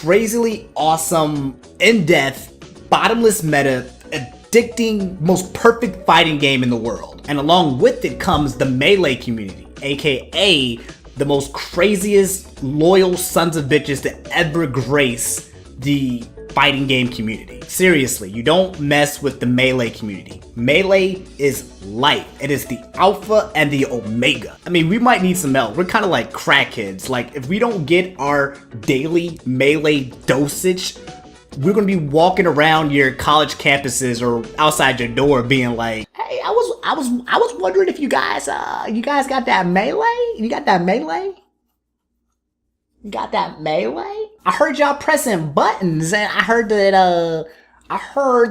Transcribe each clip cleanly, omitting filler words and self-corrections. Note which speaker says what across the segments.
Speaker 1: crazily awesome, in-depth, bottomless meta, addicting, most perfect fighting game in the world. And along with it comes the Melee community, aka the most craziest, loyal sons of bitches to ever grace the fighting game community. Seriously, you don't mess with the Melee community. Melee is life. It is the alpha and the omega. I mean, we might need some help. We're kind of like crackheads. Like, if we don't get our daily Melee dosage, we're gonna be walking around your college campuses or outside your door being like, hey, I was wondering if you guys got that Melee? You got that Melee? You got that Melee? I heard y'all pressing buttons, and I heard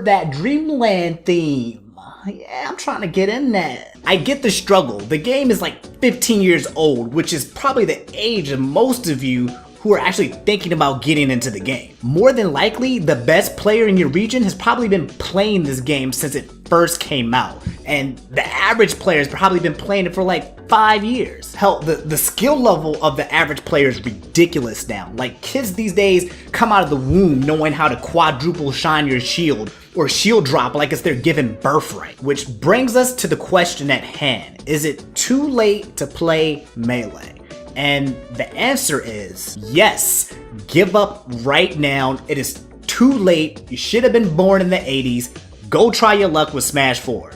Speaker 1: that Dreamland theme. Yeah, I'm trying to get in that. I get the struggle. The game is like 15 years old, which is probably the age of most of you who are actually thinking about getting into the game. More than likely, the best player in your region has probably been playing this game since it first came out, and the average player has probably been playing it for like 5 years. Hell, the skill level of the average player is ridiculous now. Like, kids these days come out of the womb knowing how to quadruple shine your shield or shield drop like it's their given birthright. Which brings us to the question at hand. Is it too late to play Melee? And the answer is yes. Give up right now. It is too late. You should have been born in the 80s. Go try your luck with Smash 4.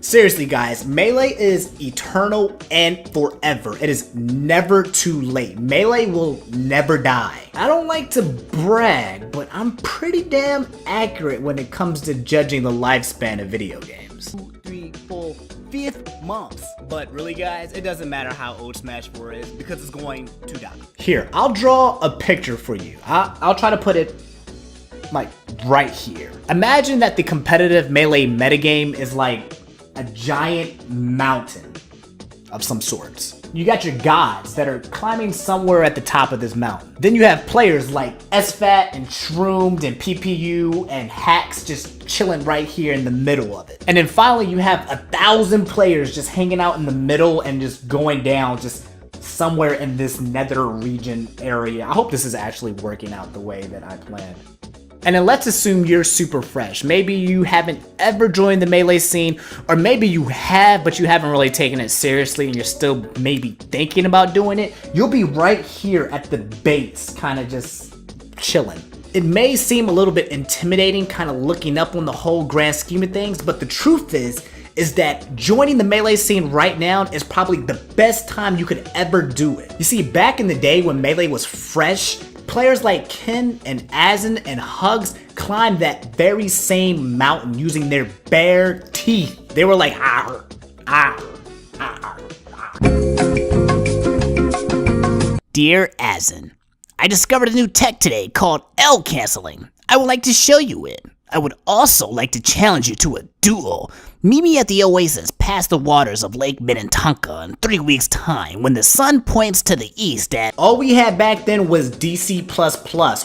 Speaker 1: Seriously guys, Melee is eternal and forever. It is never too late. Melee will never die. I don't like to brag, but I'm pretty damn accurate when it comes to judging the lifespan of video games. 2, 3, 4, 5th months. But really guys, it doesn't matter how old Smash 4 is because it's going to die. Here, I'll draw a picture for you. I'll try to put it like right here. Imagine that the competitive Melee metagame is like a giant mountain of some sorts. You got your gods that are climbing somewhere at the top of this mountain. Then you have players like SFAT and Shroomed and PPU and Hacks just chilling right here in the middle of it. And then finally you have 1,000 players just hanging out in the middle and just going down just somewhere in this nether region area. I hope this is actually working out the way that I planned. And then let's assume you're super fresh. Maybe you haven't ever joined the Melee scene, or maybe you have, but you haven't really taken it seriously and you're still maybe thinking about doing it. You'll be right here at the base, kind of just chilling. It may seem a little bit intimidating, kind of looking up on the whole grand scheme of things, but the truth is that joining the Melee scene right now is probably the best time you could ever do it. You see, back in the day when Melee was fresh, players like Ken and Azen and Hugs climbed that very same mountain using their bare teeth. They were like, ah, ah, ah, ah. Dear Azen, I discovered a new tech today called L canceling. I would like to show you it. I would also like to challenge you to a duel. Meet me at the Oasis past the waters of Lake Minnetonka in 3 weeks' time when the sun points to the east at— All we had back then was DC++,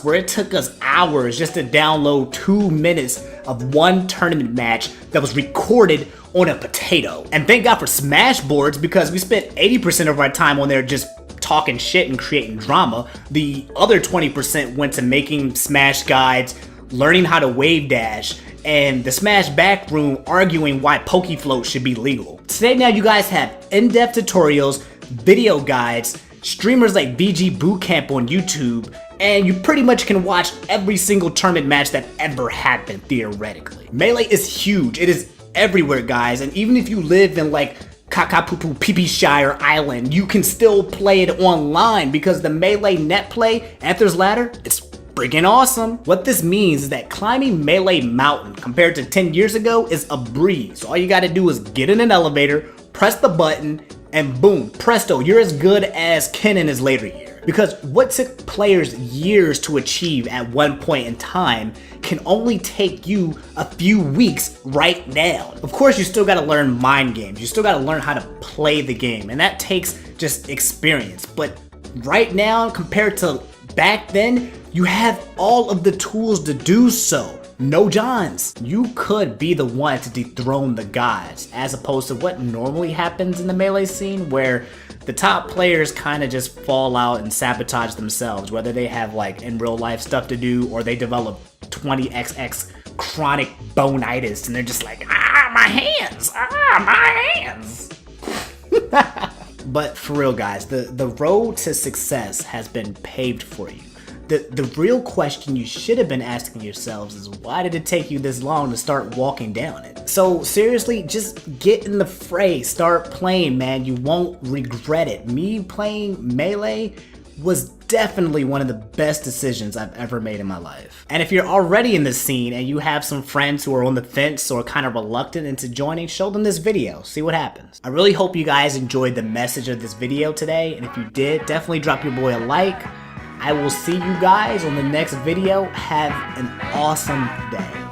Speaker 1: where it took us hours just to download 2 minutes of one tournament match that was recorded on a potato. And thank God for Smashboards, because we spent 80% of our time on there just talking shit and creating drama. The other 20% went to making Smash guides, learning how to wave dash, and the Smash Backroom arguing why PokeFloat should be legal. Today now you guys have in-depth tutorials, video guides, streamers like VG Bootcamp on YouTube, and you pretty much can watch every single tournament match that ever happened theoretically. Melee is huge, it is everywhere guys, and even if you live in like Kakapupu Pipi-Shire Island, you can still play it online because the Melee net play, Anther's Ladder, it's freaking awesome. What this means is that climbing Melee Mountain compared to 10 years ago is a breeze. All you gotta do is get in an elevator, press the button, and boom, presto, you're as good as Ken in his later years. Because what took players years to achieve at one point in time can only take you a few weeks right now. Of course, you still gotta learn mind games. You still gotta learn how to play the game, and that takes just experience. But right now, compared to back then, you have all of the tools to do so. no Johns. You could be the one to dethrone the gods, as opposed to what normally happens in the Melee scene, where the top players kind of just fall out and sabotage themselves, whether they have like in real life stuff to do or they develop 20xx chronic bonitis and they're just like, my hands, my hands. But for real guys, the road to success has been paved for you. The real question you should have been asking yourselves is, why did it take you this long to start walking down it? So seriously, just get in the fray, start playing, man. You won't regret it. Me playing Melee was definitely one of the best decisions I've ever made in my life. And if you're already in this scene and you have some friends who are on the fence or kind of reluctant into joining, show them this video, see what happens. I really hope you guys enjoyed the message of this video today, and if you did, definitely drop your boy a like. I will see you guys on the next video. Have an awesome day.